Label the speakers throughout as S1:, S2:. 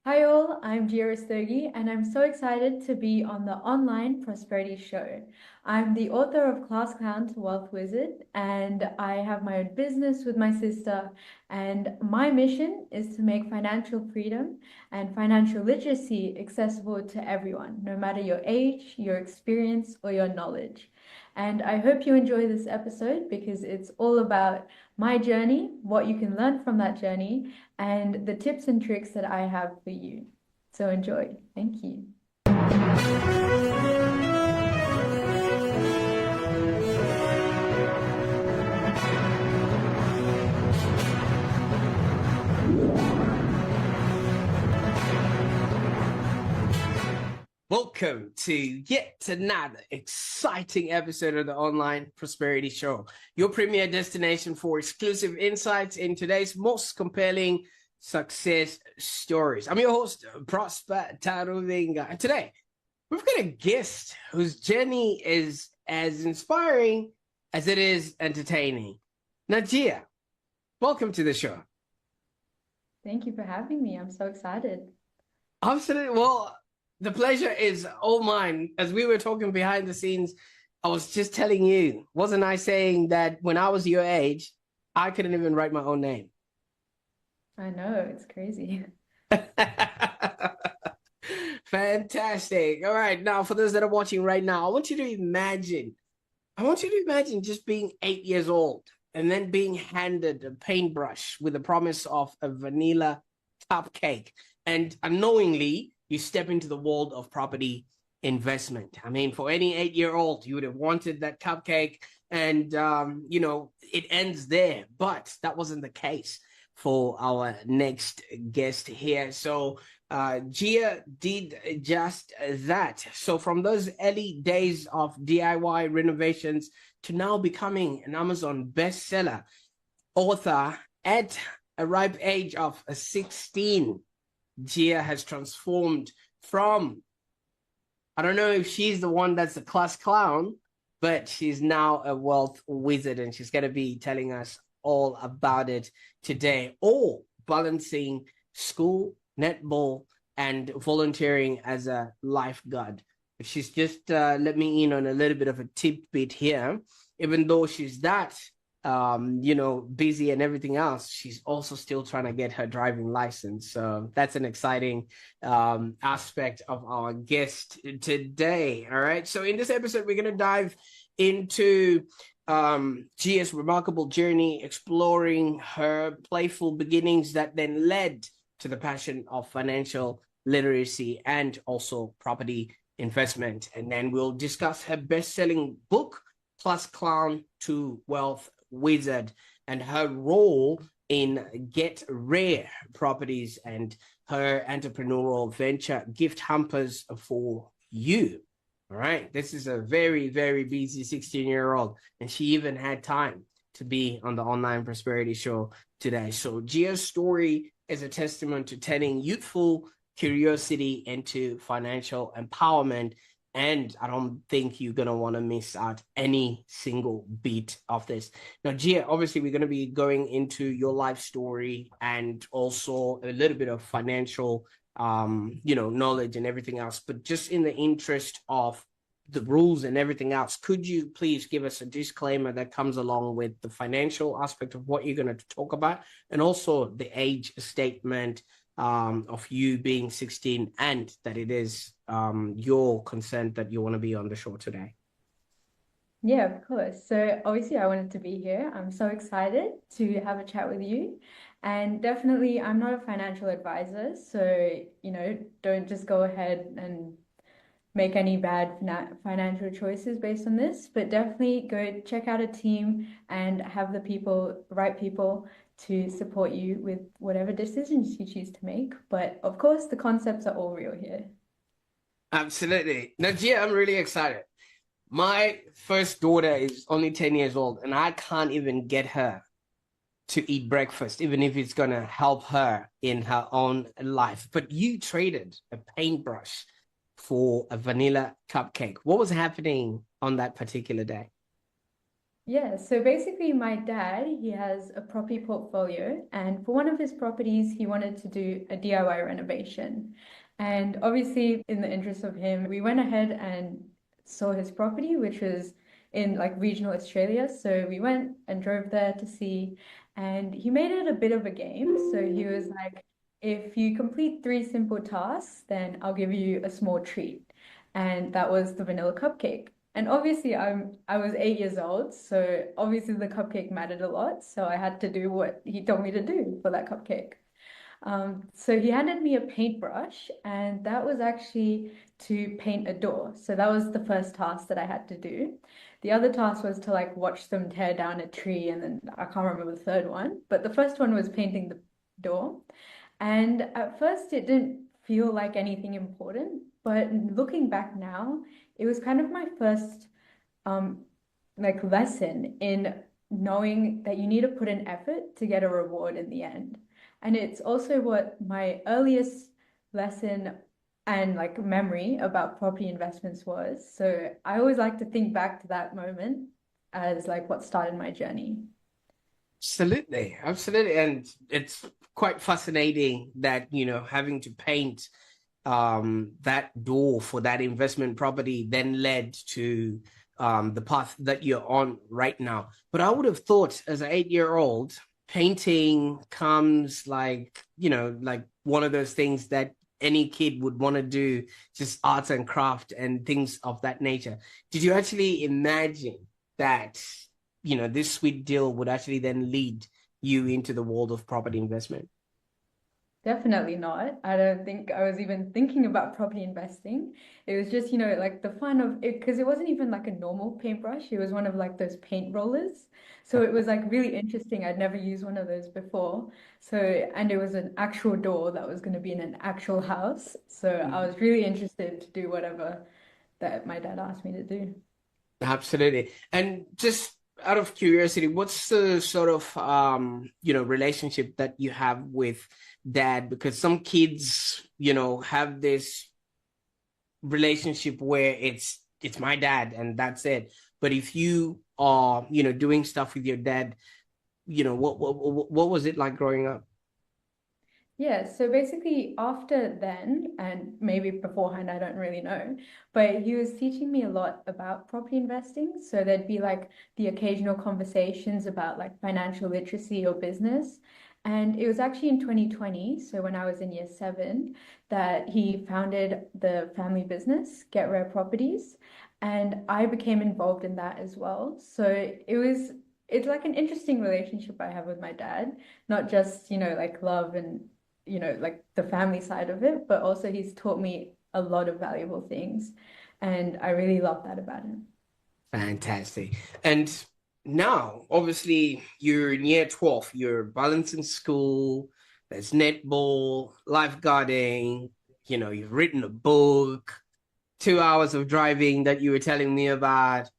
S1: Hi all, I'm Rastogi and I'm so excited to be on the Online Prosperity Show. I'm the author of Class Clown to Wealth Wizard and I have my own business with my sister, and my mission is to make financial freedom and financial literacy accessible to everyone, no matter your age, your experience, or your knowledge. And I hope you enjoy this episode because it's all about my journey, what you can learn from that journey, and the tips and tricks that I have for you. So enjoy. Thank you.
S2: Welcome to yet another exciting episode of the Online Prosperity Show, your premier destination for exclusive insights in today's most compelling success stories. I'm your host, Prosper Taruvinga, and today we've got a guest whose journey is as inspiring as it is entertaining. Najia, welcome to the show.
S1: Thank you for having me. I'm so excited.
S2: Absolutely. Well, the pleasure is all mine. As we were talking behind the scenes, I was just telling you, wasn't I saying that when I was your age, I couldn't even write my own name?
S1: I know, it's crazy.
S2: Fantastic. All right. Now, for those that are watching right now, I want you to imagine just being 8 years old and then being handed a paintbrush with the promise of a vanilla cupcake. And unknowingly, you step into the world of property investment. I mean, for any 8-year-old, you would have wanted that cupcake, and it ends there. But that wasn't the case for our next guest here. So Gia did just that. So from those early days of DIY renovations to now becoming an Amazon bestseller author at a ripe age of 16, Gia has transformed from, I don't know if she's the one that's the class clown, but she's now a wealth wizard, and she's going to be telling us all about it today, all balancing school, netball, and volunteering as a lifeguard. She's just let me in on a little bit of a tidbit here. Even though she's that busy and everything else, she's also still trying to get her driving license. So that's an exciting aspect of our guest today. All right. So in this episode, we're going to dive into Gia's remarkable journey, exploring her playful beginnings that then led to the passion of financial literacy and also property investment. And then we'll discuss her best-selling book, Plus Clown to Wealth Wizard, and her role in Get Rare Properties and her entrepreneurial venture, Gift Hampers for You. All right. This is a very, very busy 16-year-old, and she even had time to be on the Online Prosperity Show today. So Gia's story is a testament to turning youthful curiosity into financial empowerment. And I don't think you're going to want to miss out any single bit of this. Now, Gia, obviously, we're going to be going into your life story and also a little bit of financial, knowledge and everything else. But just in the interest of the rules and everything else, could you please give us a disclaimer that comes along with the financial aspect of what you're going to talk about, and also the age statement of you being 16, and that it is your consent that you want to be on the show today?
S1: Yeah, of course. So obviously I wanted to be here. I'm so excited to have a chat with you. And definitely I'm not a financial advisor, so don't just go ahead and make any bad financial choices based on this, but definitely go check out a team and have the right people to support you with whatever decisions you choose to make. But of course, the concepts are all real here.
S2: Absolutely. Now, Gia, I'm really excited. My first daughter is only 10 years old, and I can't even get her to eat breakfast, even if it's going to help her in her own life. But you traded a paintbrush for a vanilla cupcake. What was happening on that particular day?
S1: Yeah, so basically, my dad, he has a property portfolio, and for one of his properties, he wanted to do a DIY renovation. And obviously, in the interest of him, we went ahead and saw his property, which was in like regional Australia. So we went and drove there to see, and he made it a bit of a game. So he was like, if you complete three simple tasks, then I'll give you a small treat. And that was the vanilla cupcake. And obviously I was 8 years old, so obviously the cupcake mattered a lot. So I had to do what he told me to do for that cupcake. So he handed me a paintbrush, and that was actually to paint a door. So that was the first task that I had to do. The other task was to like watch them tear down a tree, and then I can't remember the third one. But the first one was painting the door. And at first, it didn't feel like anything important, but looking back now, it was kind of my first um like lesson in knowing that you need to put in effort to get a reward in the end. And it's also what my earliest lesson and like memory about property investments was. So I always like to think back to that moment as like what started my journey.
S2: Absolutely, absolutely. And it's quite fascinating that, having to paint that door for that investment property then led to the path that you're on right now. But I would have thought as an 8 year old, painting comes like one of those things that any kid would want to do, just arts and craft and things of that nature. Did you actually imagine that, this sweet deal would actually then lead you into the world of property investment?
S1: Definitely not. I don't think I was even thinking about property investing. It was just, like the fun of it, because it wasn't even like a normal paintbrush. It was one of like those paint rollers. So it was like really interesting. I'd never used one of those before. So, and it was an actual door that was going to be in an actual house. So I was really interested to do whatever that my dad asked me to do.
S2: Absolutely. And just out of curiosity, what's the sort of relationship that you have with dad? Because some kids, have this relationship where it's my dad and that's it. But if you are, doing stuff with your dad, what was it like growing up?
S1: Yeah, so basically after then, and maybe beforehand, I don't really know, but he was teaching me a lot about property investing. So there'd be like the occasional conversations about like financial literacy or business. And it was actually in 2020, so when I was in year 7, that he founded the family business, Get Rare Properties, and I became involved in that as well. So it's like an interesting relationship I have with my dad, not just, like love and like the family side of it, but also he's taught me a lot of valuable things. And I really love that about him.
S2: Fantastic. And now, obviously, you're in year 12, you're balancing school, there's netball, lifeguarding, you've written a book, 2 hours of driving that you were telling me about.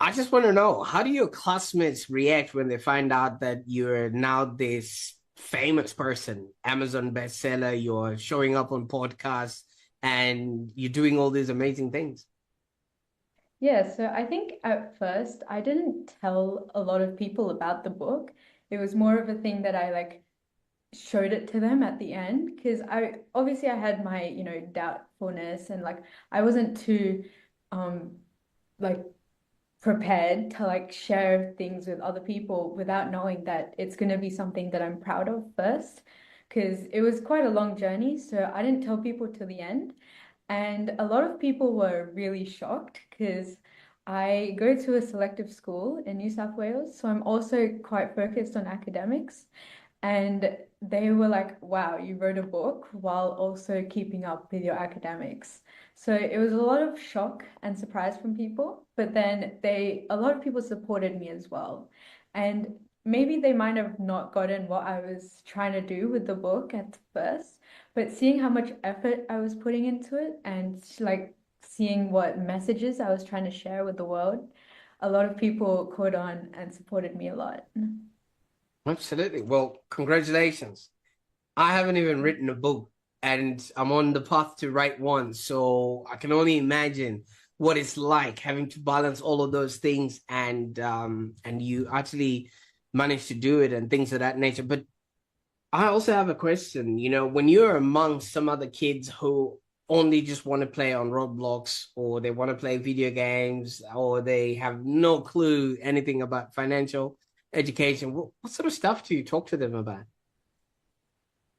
S2: I just want to know, how do your classmates react when they find out that you're now this famous person, Amazon bestseller, you're showing up on podcasts, and you're doing all these amazing things?
S1: Yeah, so I think at first I didn't tell a lot of people about the book. It was more of a thing that I like showed it to them at the end because I had my, doubtfulness and like I wasn't too um like prepared to like share things with other people without knowing that it's going to be something that I'm proud of first. Because it was quite a long journey, so I didn't tell people till the end. And a lot of people were really shocked because I go to a selective school in New South Wales, so I'm also quite focused on academics. And they were like, wow, you wrote a book while also keeping up with your academics. So it was a lot of shock and surprise from people, but then a lot of people supported me as well. And maybe they might have not gotten what I was trying to do with the book at first, but seeing how much effort I was putting into it and like seeing what messages I was trying to share with the world, a lot of people caught on and supported me a lot.
S2: Absolutely. Well, congratulations. I haven't even written a book and I'm on the path to write one. So I can only imagine what it's like having to balance all of those things, and you actually manage to do it and things of that nature. But I also have a question. When you're amongst some other kids who only just want to play on Roblox, or they want to play video games, or they have no clue anything about financial education, what sort of stuff do you talk to them about?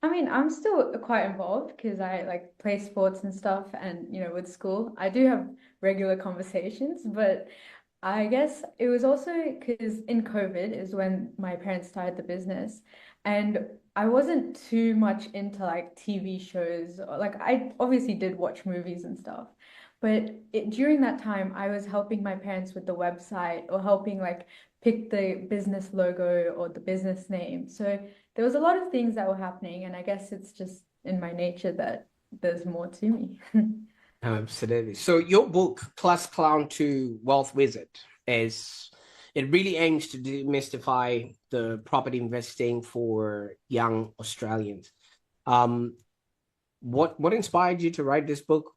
S1: I mean, I'm still quite involved because I like play sports and stuff, and with school, I do have regular conversations, but I guess it was also because in COVID is when my parents started the business, and I wasn't too much into like TV shows. Like I obviously did watch movies and stuff, but during that time, I was helping my parents with the website or helping like pick the business logo or the business name. So there was a lot of things that were happening, and I guess it's just in my nature that there's more to me.
S2: Absolutely. So your book, Class Clown to Wealth Wizard, is it really aims to demystify the property investing for young Australians. Um, what inspired you to write this book?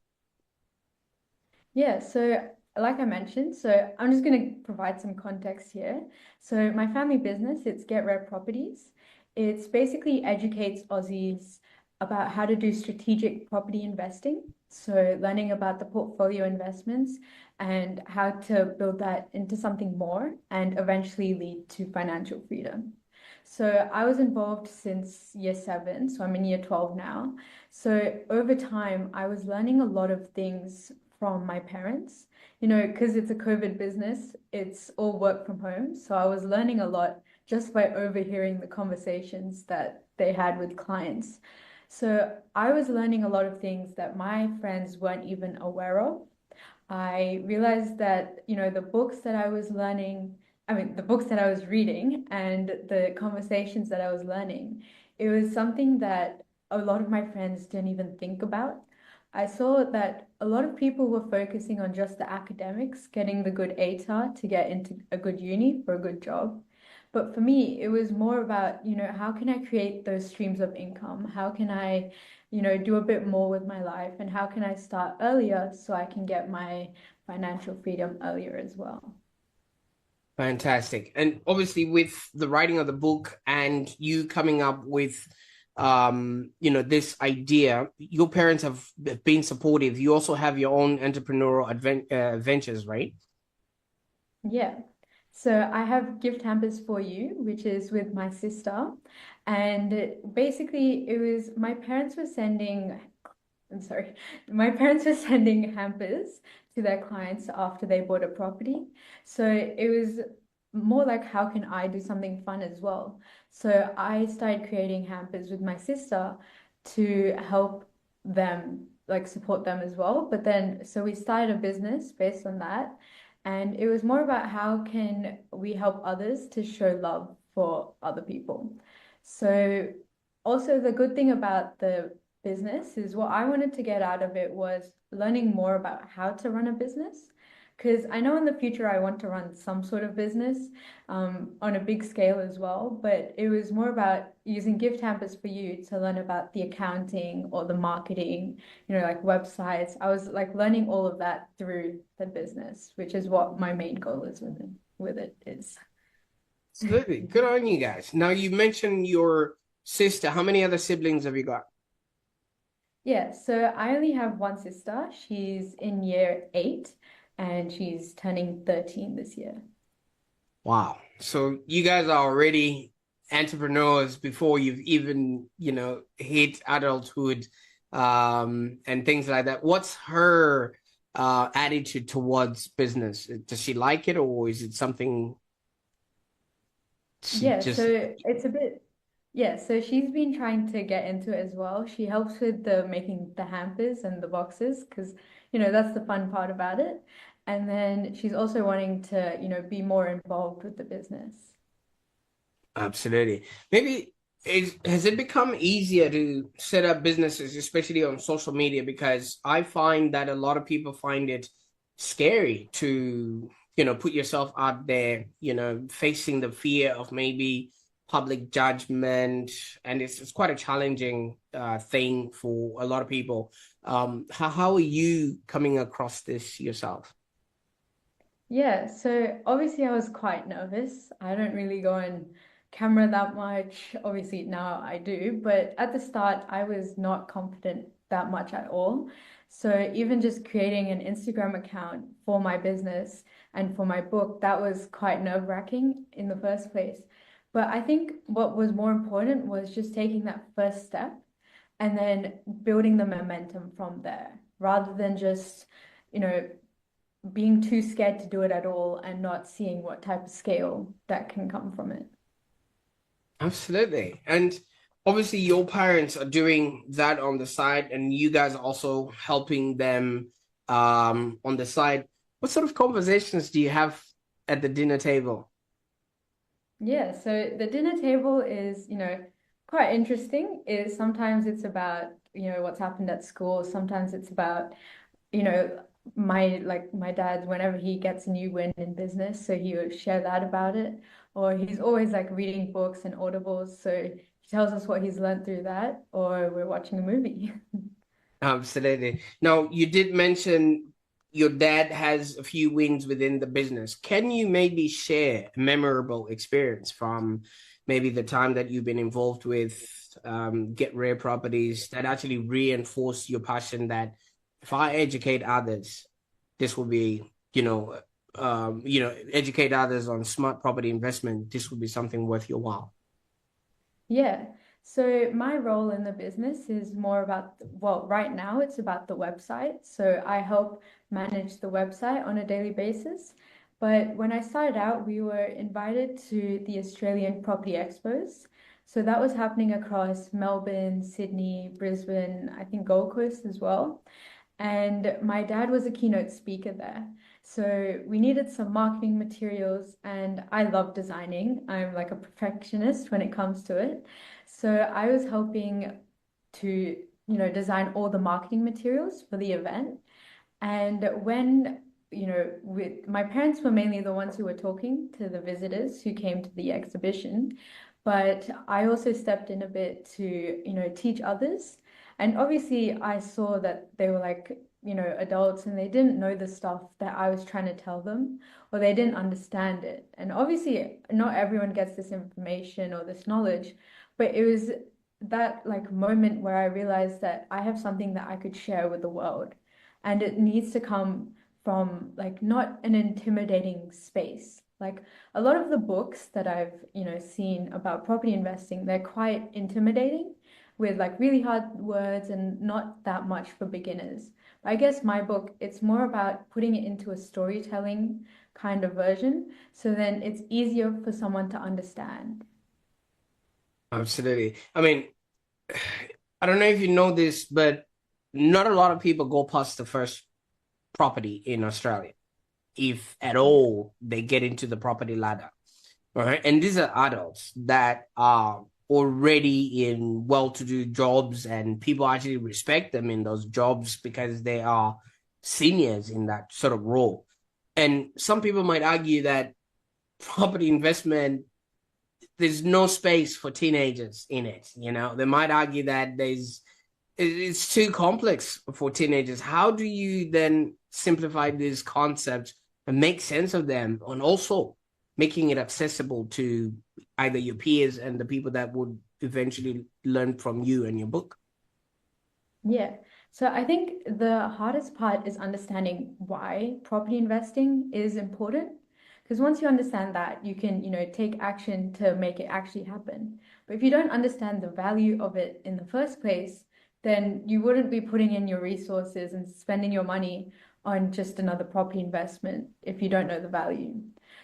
S1: Yeah, so like I mentioned, so I'm just going to provide some context here. So my family business, it's Get Rare Properties. It's basically educates Aussies about how to do strategic property investing. So learning about the portfolio investments and how to build that into something more and eventually lead to financial freedom. So I was involved since year seven, so I'm in year 12 now. So over time, I was learning a lot of things from my parents. Because it's a COVID business, it's all work from home. So I was learning a lot just by overhearing the conversations that they had with clients. So I was learning a lot of things that my friends weren't even aware of. I realized that, the books that I was learning, I mean, the books that I was reading and the conversations that I was learning, it was something that a lot of my friends didn't even think about. I saw that a lot of people were focusing on just the academics, getting the good ATAR to get into a good uni for a good job. But for me, it was more about, how can I create those streams of income? How can I, do a bit more with my life? And how can I start earlier so I can get my financial freedom earlier as well?
S2: Fantastic. And obviously with the writing of the book and you coming up with this idea, your parents have been supportive. You also have your own entrepreneurial ventures, right?
S1: Yeah. So I have gift hampers for you, which is with my sister. And basically, it was my parents were sending, I'm sorry, my parents were sending hampers to their clients after they bought a property. So it was more like, how can I do something fun as well? So I started creating hampers with my sister to help them, like support them as well. But then, so we started a business based on that. And it was more about how can we help others to show love for other people. So also the good thing about the business is what I wanted to get out of it was learning more about how to run a business. Because I know in the future I want to run some sort of business on a big scale as well. But it was more about using gift hampers for you to learn about the accounting or the marketing, like websites. I was like learning all of that through the business, which is what my main goal is with it is.
S2: Absolutely. Good on you guys. Now you mentioned your sister. How many other siblings have you got?
S1: Yeah, so I only have one sister. She's in year eight and she's turning 13 this year.
S2: Wow. So you guys are already entrepreneurs before you've even, hit adulthood, and things like that. What's her attitude towards business? Does she like it, or is it something she
S1: Yeah,
S2: just
S1: so it's a bit, yeah, so she's been trying to get into it as well. She helps with the making the hampers and the boxes because, that's the fun part about it. And then she's also wanting to, be more involved with the business.
S2: absolutely. Maybe has it become easier to set up businesses, especially on social media? Because I find that a lot of people find it scary to, put yourself out there, facing the fear of maybe public judgment, and it's quite a challenging thing for a lot of people. How are you coming across this yourself?
S1: Yeah, so obviously I was quite nervous. I don't really go on camera that much. Obviously now I do, but at the start I was not confident that much at all. So even just creating an Instagram account for my business and for my book, that was quite nerve-wracking in the first place. But I think what was more important was just taking that first step and then building the momentum from there, rather than just, you know, being too scared to do it at all and not seeing what type of scale that can come from it.
S2: Absolutely. And obviously, your parents are doing that on the side, and you guys are also helping them on the side. What sort of conversations do you have at the dinner table?
S1: Yeah, so the dinner table is, quite interesting. Is sometimes it's about, what's happened at school, sometimes it's about, you know, my dad, whenever he gets a new win in business, so he would share that about it. Or he's always like reading books and audibles, so he tells us what he's learned through that, or we're watching a movie.
S2: Absolutely. Now, you did mention your dad has a few wins within the business. Can you maybe share a memorable experience from maybe the time that you've been involved with Get Rare Properties that actually reinforce your passion that if I educate others, this will be, educate others on smart property investment. This will be something worth your while.
S1: Yeah. So my role in the business is more about, well, right now it's about the website. So I help manage the website on a daily basis. But when I started out, we were invited to the Australian Property Expos. So that was happening across Melbourne, Sydney, Brisbane, I think Gold Coast as well. And my dad was a keynote speaker there. So we needed some marketing materials, and I love designing. I'm like a perfectionist when it comes to it. So I was helping to, design all the marketing materials for the event. And when, with my parents were mainly the ones who were talking to the visitors who came to the exhibition, but I also stepped in a bit to, teach others. And obviously, I saw that they were like, adults and they didn't know the stuff that I was trying to tell them, or they didn't understand it. And obviously, not everyone gets this information or this knowledge, but it was that like moment where I realized that I have something that I could share with the world, and it needs to come from like not an intimidating space. Like a lot of the books that I've, seen about property investing, they're quite intimidating with like really hard words and not that much for beginners. But I guess my book, it's more about putting it into a storytelling kind of version, so then it's easier for someone to understand.
S2: Absolutely. I mean, I don't know if you know this, but not a lot of people go past the first property in Australia, if at
S1: Yeah.
S2: all they get into the property ladder. All right. And these are adults that are already in well-to-do jobs, and people actually respect them in those jobs because they are seniors in that sort of role. And some people might argue that property investment, there's no space for teenagers in it. They might argue that it's too complex for teenagers. How do you then simplify these concepts and make sense of them, and also making it accessible to either your peers and the people that would eventually learn from you and your book?
S1: Yeah. So I think the hardest part is understanding why property investing is important. Because once you understand that, you can, take action to make it actually happen. But if you don't understand the value of it in the first place, then you wouldn't be putting in your resources and spending your money on just another property investment if you don't know the value.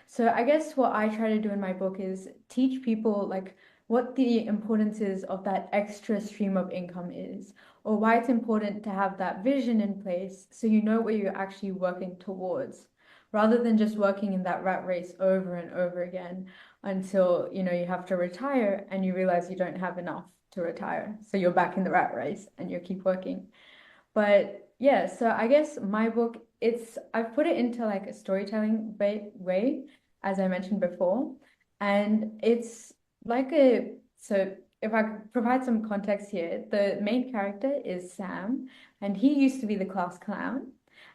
S1: So I guess what I try to do in my book is teach people like what the importance is of that extra stream of income is, or why it's important to have that vision in place so you know what you're actually working towards, rather than just working in that rat race over and over again until, you have to retire and you realize you don't have enough to retire. So you're back in the rat race and you keep working. But yeah, so I guess my book, I've put it into like a storytelling way, as I mentioned before. And it's like a so if I could provide some context here, the main character is Sam, and he used to be the class clown.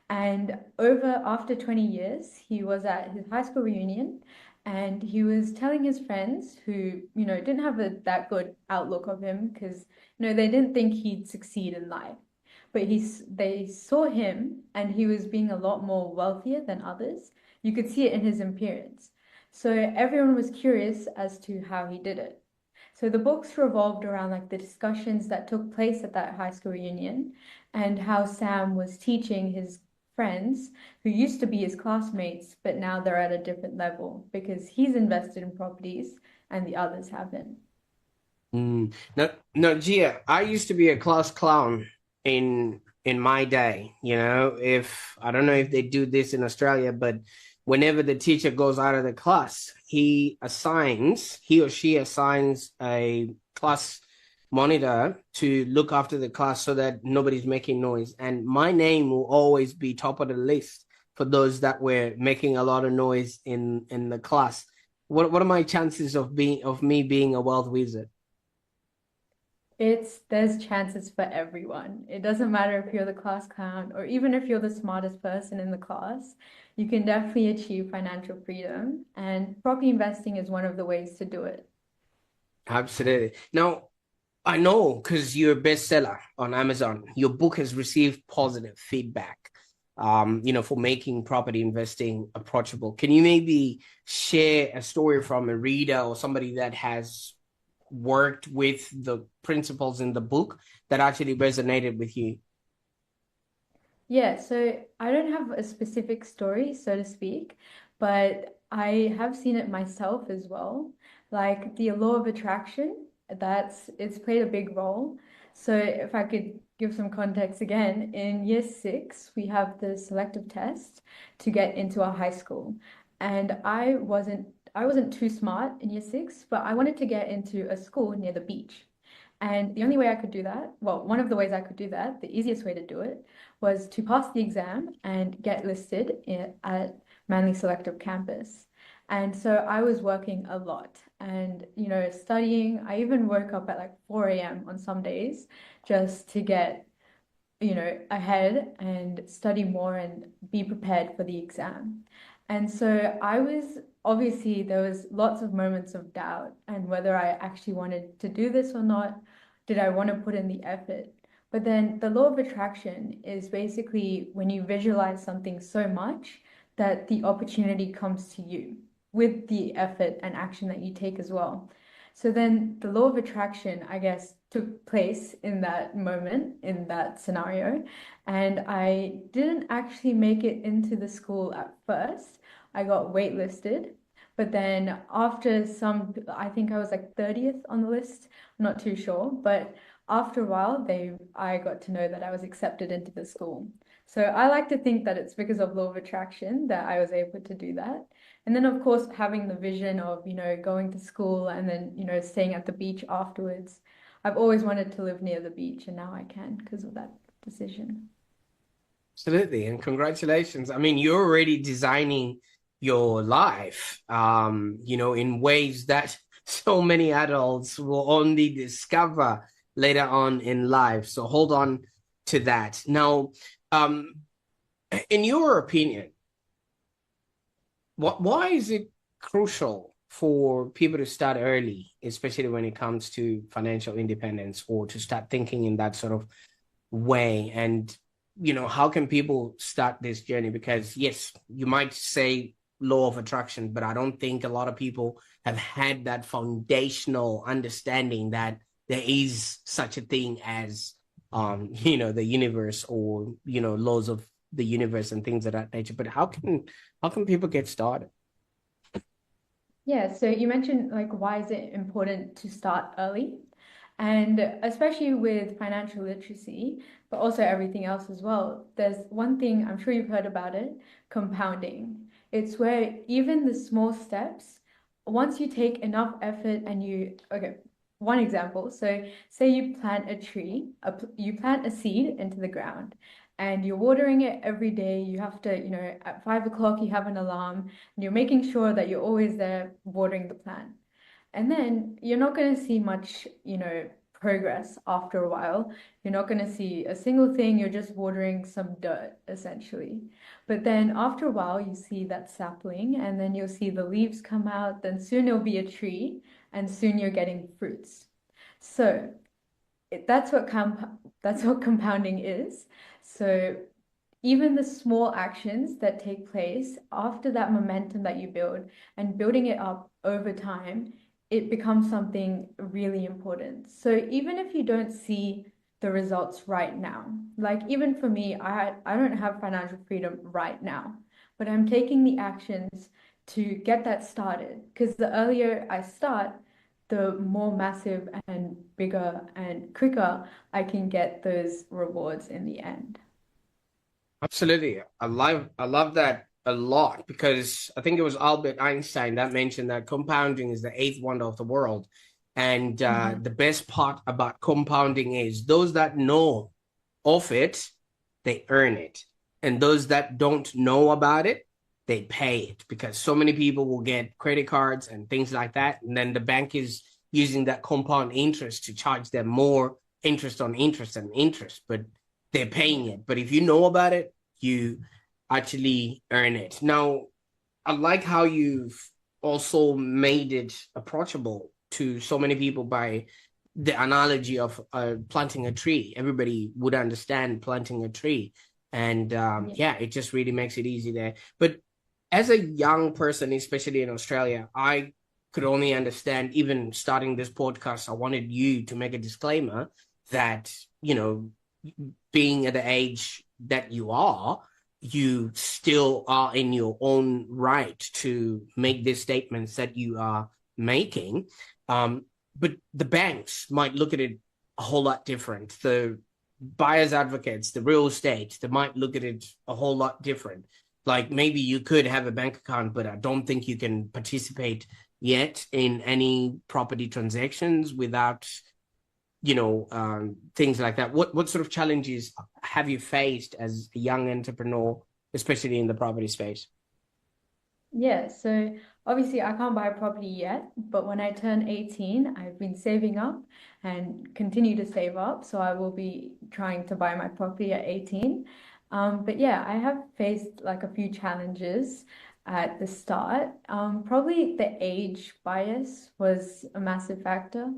S1: And over after 20 years, he was at his high school reunion and he was telling his friends who, didn't have that good outlook of him because, they didn't think he'd succeed in life. But they saw him and he was being a lot more wealthier than others. You could see it in his appearance. So everyone was curious as to how he did it. So the books revolved around like the discussions that took place at that high school reunion and how Sam was teaching his friends who used to be his classmates, but now they're at a different level because he's invested in properties and the others haven't.
S2: No, no, Gia, I used to be a class clown in my day. If I don't know if they do this in Australia, but whenever the teacher goes out of the class, he or she assigns a class monitor to look after the class so that nobody's making noise. And my name will always be top of the list for those that were making a lot of noise in the class. What are my chances of me being a wealth wizard?
S1: There's chances for everyone. It doesn't matter if you're the class clown or even if you're the smartest person in the class, you can definitely achieve financial freedom, and property investing is one of the ways to do it.
S2: Absolutely. Now, I know because you're a bestseller on Amazon. Your book has received positive feedback, for making property investing approachable. Can you maybe share a story from a reader or somebody that has worked with the principles in the book that actually resonated with you?
S1: Yeah, so I don't have a specific story, so to speak, but I have seen it myself as well. Like the law of attraction, it's played a big role. So if I could give some context again, in year six, we have the selective test to get into our high school. And I wasn't too smart in year six, but I wanted to get into a school near the beach. And the only way I could do that, well, one of the ways I could do that, the easiest way to do it, was to pass the exam and get listed at Manly Selective Campus. And so I was working a lot and, studying. I even woke up at like 4 a.m. on some days just to get, ahead and study more and be prepared for the exam. And so I was obviously there was lots of moments of doubt and whether I actually wanted to do this or not. Did I want to put in the effort? But then the law of attraction is basically when you visualize something so much that the opportunity comes to you with the effort and action that you take as well. So then the law of attraction, I guess, took place in that moment, in that scenario. And I didn't actually make it into the school at first. I got waitlisted. But then after I think I was like 30th on the list. I'm not too sure. But after a while, I got to know that I was accepted into the school. So I like to think that it's because of law of attraction that I was able to do that. And then, of course, having the vision of, going to school and then, staying at the beach afterwards. I've always wanted to live near the beach, and now I can because of that decision.
S2: Absolutely, and congratulations. I mean, you're already designing your life, in ways that so many adults will only discover later on in life. So hold on to that. Now, um, in your opinion, why is it crucial for people to start early, especially when it comes to financial independence, or to start thinking in that sort of way? And how can people start this journey? Because yes, you might say law of attraction, but I don't think a lot of people have had that foundational understanding that there is such a thing as the universe, or laws of the universe and things of that nature. But how can people get started?
S1: Yeah, so you mentioned like why is it important to start early? And especially with financial literacy, but also everything else as well. There's one thing, I'm sure you've heard about it, compounding. It's where even the small steps, once you take enough effort and okay, one example. So say you plant a tree, you plant a seed into the ground and you're watering it every day. You have to, at 5 o'clock, you have an alarm and you're making sure that you're always there watering the plant. And then you're not going to see much, progress after a while. You're not going to see a single thing. You're just watering some dirt, essentially. But then after a while, you see that sapling, and then you'll see the leaves come out. Then soon it'll be a tree, and soon you're getting fruits. So that's what compounding is. So even the small actions that take place after that momentum that you build and building it up over time, it becomes something really important. So even if you don't see the results right now, like even for me, I don't have financial freedom right now, but I'm taking the actions to get that started. Because the earlier I start, the more massive and bigger and quicker I can get those rewards in the end.
S2: Absolutely. I love that a lot because I think it was Albert Einstein that mentioned that compounding is the eighth wonder of the world. And
S1: Mhm.
S2: the best part about compounding is those that know of it, they earn it. And those that don't know about it, they pay it because so many people will get credit cards and things like that. And then the bank is using that compound interest to charge them more interest on interest and interest. But they're paying
S1: Yeah.
S2: it. But if you know about it, you actually earn it. Now, I like how you've also made it approachable to so many people by the analogy of planting a tree. Everybody would understand planting a tree. And
S1: Yeah.
S2: yeah, it just really makes it easy there. But as a young person, especially in Australia, I could only understand, even starting this podcast, I wanted you to make a disclaimer that, being at the age that you are, you still are in your own right to make these statements that you are making. But the banks might look at it a whole lot different. The buyers advocates, the real estate, they might look at it a whole lot different. Like maybe you could have a bank account, but I don't think you can participate yet in any property transactions without things like that. What sort of challenges have you faced as a young entrepreneur, especially in the property space?
S1: Yeah, so obviously I can't buy a property yet, but when I turn 18, I've been saving up and continue to save up. So I will be trying to buy my property at 18. But yeah, I have faced like a few challenges at the start. Probably the age bias was a massive factor.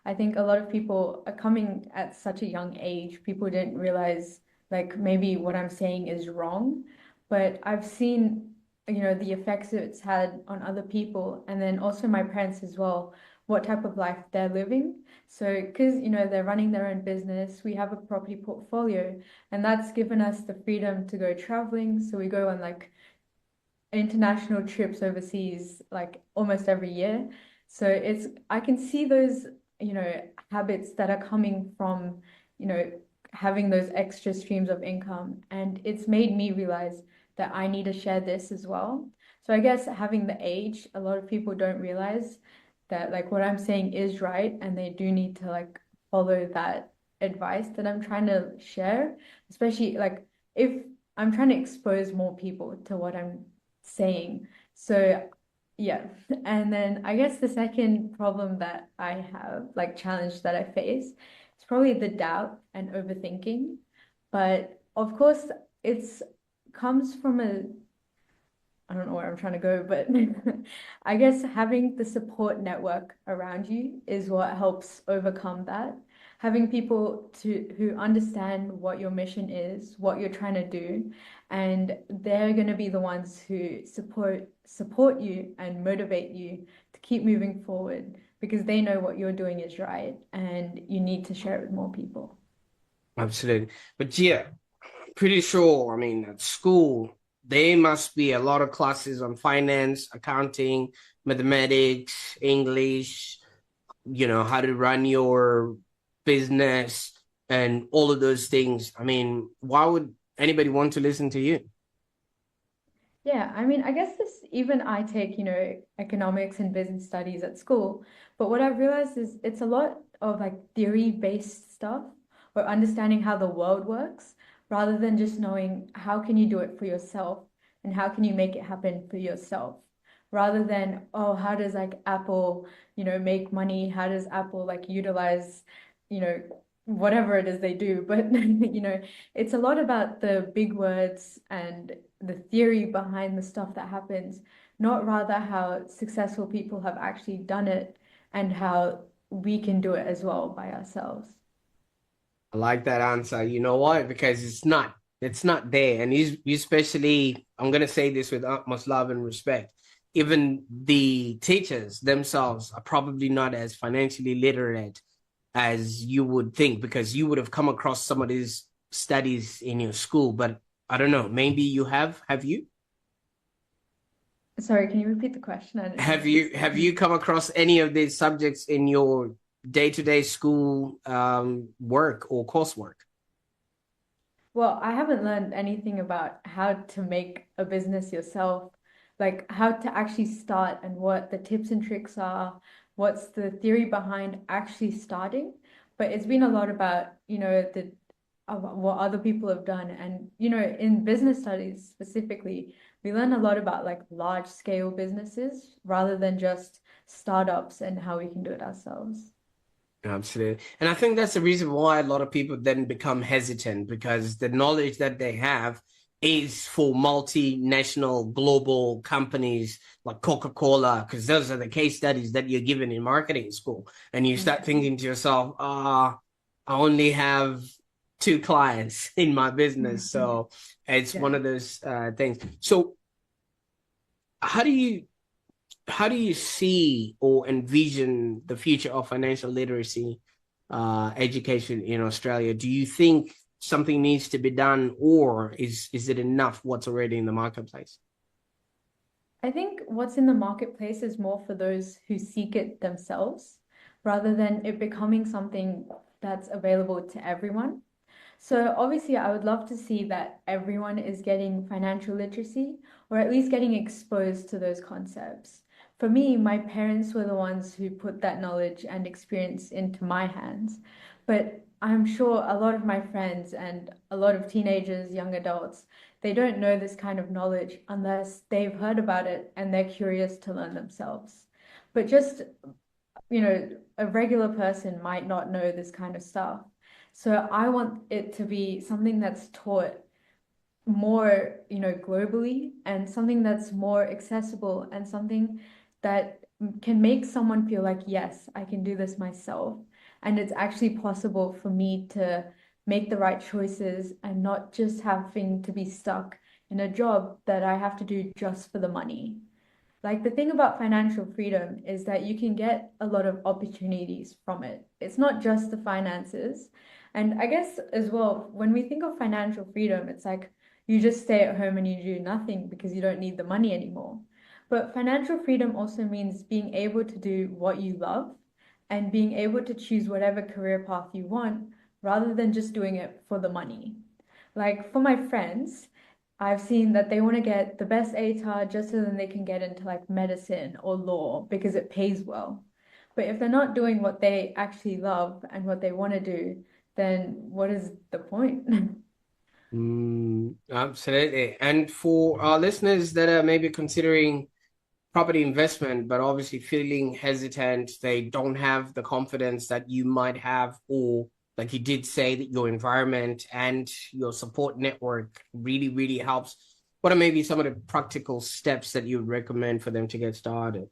S1: I think a lot of people are coming at such a young age, people didn't realize like maybe what I'm saying is wrong. But I've seen the effects it's had on other people, and then also my parents as well, what type of life they're living. So, because, they're running their own business, we have a property portfolio, and that's given us the freedom to go traveling. So we go on like international trips overseas like almost every year. So I can see those, habits that are coming from, you know, having those extra streams of income. And it's made me realize that I need to share this as well. So I guess having the age, a lot of people don't realize that like what I'm saying is right, and they do need to like follow that advice that I'm trying to share, especially like if I'm trying to expose more people to what I'm saying. So yeah. And then I guess the second problem that I have, like challenge that I face, is probably the doubt and overthinking. But of course, it's comes from a I don't know where I'm trying to go, but I guess having the support network around you is what helps overcome that. Having people who understand what your mission is, what you're trying to do, and they're going to be the ones who support you and motivate you to keep moving forward because they know what you're doing is right and you need to share it with more people.
S2: Absolutely. But yeah, pretty sure, I mean, at school, there must be a lot of classes on finance, accounting, mathematics, English, how to run your business and all of those things. I mean, why would anybody want to listen to you?
S1: Yeah, I mean, I guess this even I take, economics and business studies at school, but what I've realized is it's a lot of like theory-based stuff or understanding how the world works rather than just knowing how can you do it for yourself and how can you make it happen for yourself. rather than, oh, how does like Apple, make money? How does Apple like utilize, you know, whatever it is they do? But, it's a lot about the big words and the theory behind the stuff that happens, not rather how successful people have actually done it and how we can do it as well by ourselves.
S2: I like that answer. You know what? Because it's not there. And you especially, I'm gonna say this with utmost love and respect. Even the teachers themselves are probably not as financially literate as you would think, because you would have come across some of these studies in your school. But I don't know, maybe you have. Have you?
S1: Sorry, can you repeat the question? I didn't
S2: Have
S1: hear it.
S2: you come across any of these subjects in your day-to-day school work or coursework?
S1: Well, I haven't learned anything about how to make a business yourself, like how to actually start and what the tips and tricks are, what's the theory behind actually starting. But it's been a lot about, what other people have done. And, in business studies specifically, we learn a lot about like large scale businesses rather than just startups and how we can do it ourselves.
S2: Absolutely. And I think that's the reason why a lot of people then become hesitant, because the knowledge that they have is for multinational global companies like Coca-Cola, because those are the case studies that you're given in marketing school. And you start
S1: Exactly.
S2: thinking to yourself, I only have two clients in my business. So it's
S1: Yeah.
S2: one of those things. So how do you how do you see or envision the future of financial literacy education in Australia? Do you think something needs to be done, or is it enough what's already in the marketplace?
S1: I think what's in the marketplace is more for those who seek it themselves rather than it becoming something that's available to everyone. So obviously, I would love to see that everyone is getting financial literacy or at least getting exposed to those concepts. For me, my parents were the ones who put that knowledge and experience into my hands. But I'm sure a lot of my friends and a lot of teenagers, young adults, they don't know this kind of knowledge unless they've heard about it and they're curious to learn themselves. But just, a regular person might not know this kind of stuff. So I want it to be something that's taught more, globally and something that's more accessible and something that can make someone feel like, yes, I can do this myself. And it's actually possible for me to make the right choices and not just having to be stuck in a job that I have to do just for the money. Like the thing about financial freedom is that you can get a lot of opportunities from it. It's not just the finances. And I guess as well, when we think of financial freedom, it's like you just stay at home and you do nothing because you don't need the money anymore. But financial freedom also means being able to do what you love and being able to choose whatever career path you want rather than just doing it for the money. Like for my friends, I've seen that they want to get the best ATAR just so then they can get into like medicine or law because it pays well. But if they're not doing what they actually love and what they want to do, then what is the point?
S2: Absolutely. And for our listeners that are maybe considering property investment, but obviously feeling hesitant, they don't have the confidence that you might have, or like you did say that your environment and your support network really, really helps. What are maybe some of the practical steps that you would recommend for them to get started?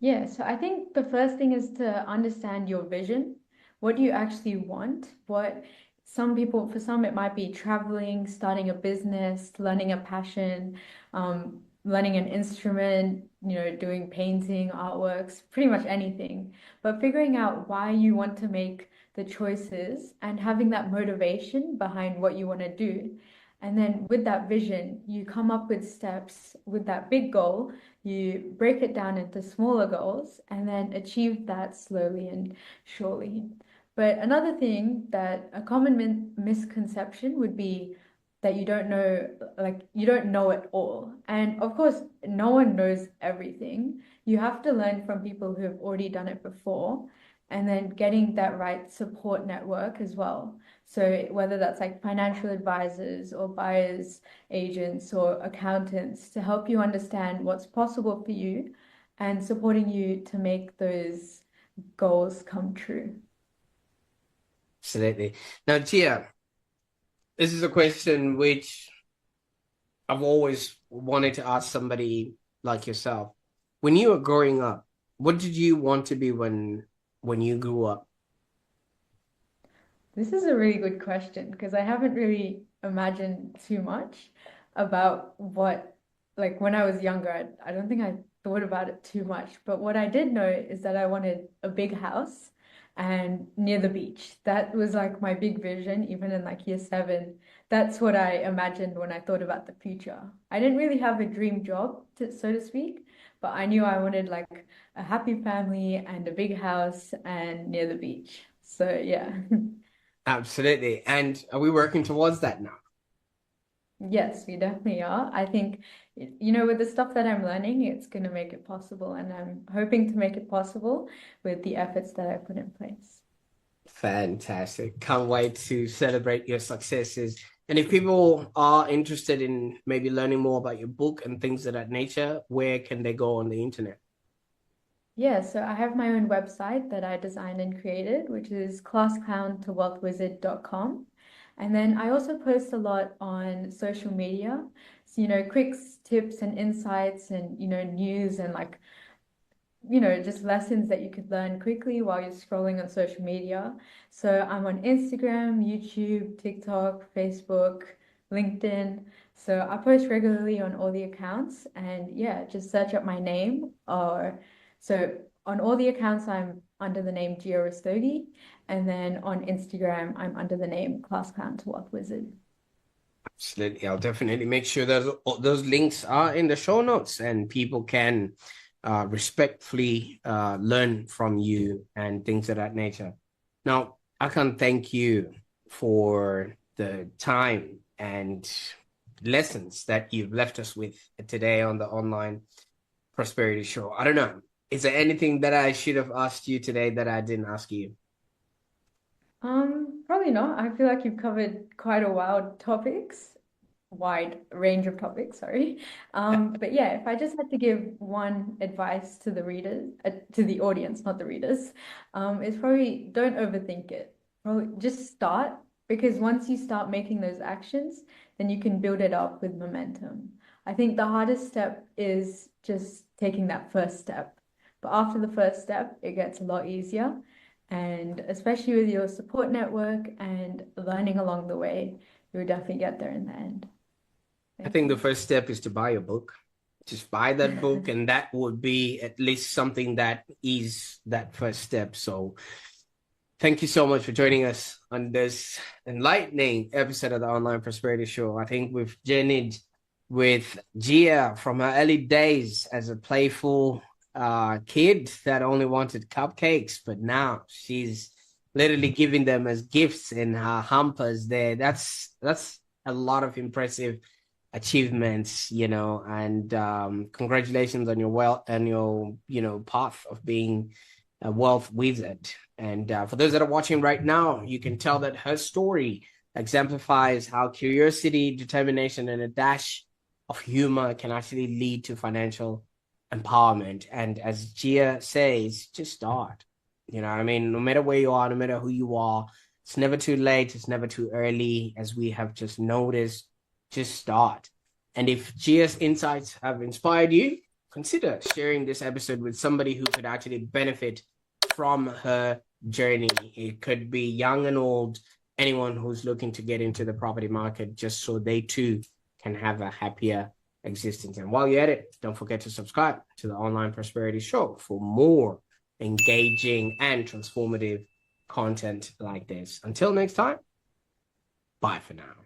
S1: Yeah, so I think the first thing is to understand your vision. What do you actually want? For some, it might be traveling, starting a business, learning a passion, learning an instrument, doing painting, artworks, pretty much anything. But figuring out why you want to make the choices and having that motivation behind what you want to do. And then with that vision, you come up with steps with that big goal, you break it down into smaller goals and then achieve that slowly and surely. But another thing that a common misconception would be that you don't know it all. And of course, no one knows everything. You have to learn from people who have already done it before and then getting that right support network as well. So whether that's like financial advisors or buyers agents or accountants to help you understand what's possible for you and supporting you to make those goals come true.
S2: Absolutely. Now, Gia, this is a question which I've always wanted to ask somebody like yourself. When you were growing up, what did you want to be when you grew up?
S1: This is a really good question because I haven't really imagined too much about what, like when I was younger, I don't think I thought about it too much. But what I did know is that I wanted a big house and near the beach. That was like my big vision, even in like year seven. That's what I imagined when I thought about the future. I didn't really have a dream job, so to speak, but I knew I wanted like a happy family and a big house and near the beach. So yeah.
S2: Absolutely. And are we working towards that now?
S1: Yes, we definitely are. I think, you know, with the stuff that I'm learning, it's going to make it possible. And I'm hoping to make it possible with the efforts that I put in place.
S2: Fantastic. Can't wait to celebrate your successes. And if people are interested in maybe learning more about your book and things of that nature, where can they go on the internet?
S1: Yeah, so I have my own website that I designed and created, which is classclowntowealthwizard.com. And then I also post a lot on social media. So, you know, quick tips and insights and, you know, news and like just lessons that you could learn quickly while you're scrolling on social media. So I'm on Instagram, YouTube, TikTok, Facebook, LinkedIn. So I post regularly on all the accounts and yeah, just search up my name or so on all the accounts I'm under the name Gio Rastogi and then on Instagram I'm under the name Class Clown to Wealth Wizard.
S2: Absolutely. I'll definitely make sure that those links are in the show notes and people can respectfully learn from you and things of that nature. Now, I can thank you for the time and lessons that you've left us with today on the Online Prosperity Show. I don't know. Is there anything that I should have asked you today that I didn't ask you?
S1: Probably not. I feel like you've covered quite a wide range of topics, sorry. But yeah, if I just had to give one advice to the readers, to the audience, not the readers, it's probably don't overthink it. Probably just start because once you start making those actions, then you can build it up with momentum. I think the hardest step is just taking that first step. But after the first step, it gets a lot easier. And especially with your support network and learning along the way, you'll definitely get there in the end.
S2: I
S1: Thank
S2: think the
S1: you.
S2: first step is to buy a book. Just buy that book, and that would be at least something that is that first step. So, thank you so much for joining us on this enlightening episode of the Online Prosperity Show. I think we've journeyed with Gia from her early days as a playful kid that only wanted cupcakes, but now she's literally giving them as gifts in her hampers there. That's a lot of impressive achievements, and congratulations on your and your path of being a wealth wizard. And for those that are watching right now, you can tell that her story exemplifies how curiosity, determination, and a dash of humor can actually lead to financial empowerment. And as Gia says, just start. You know what I mean? No matter where you are, no matter who you are, it's never too late. It's never too early, as we have just noticed. Just start. And if Gia's insights have inspired you, consider sharing this episode with somebody who could actually benefit from her journey. It could be young and old, anyone who's looking to get into the property market, just so they too can have a happier existence. And while you're at it, don't forget to subscribe to the Online Prosperity Show for more engaging and transformative content like this. Until next time, bye for now.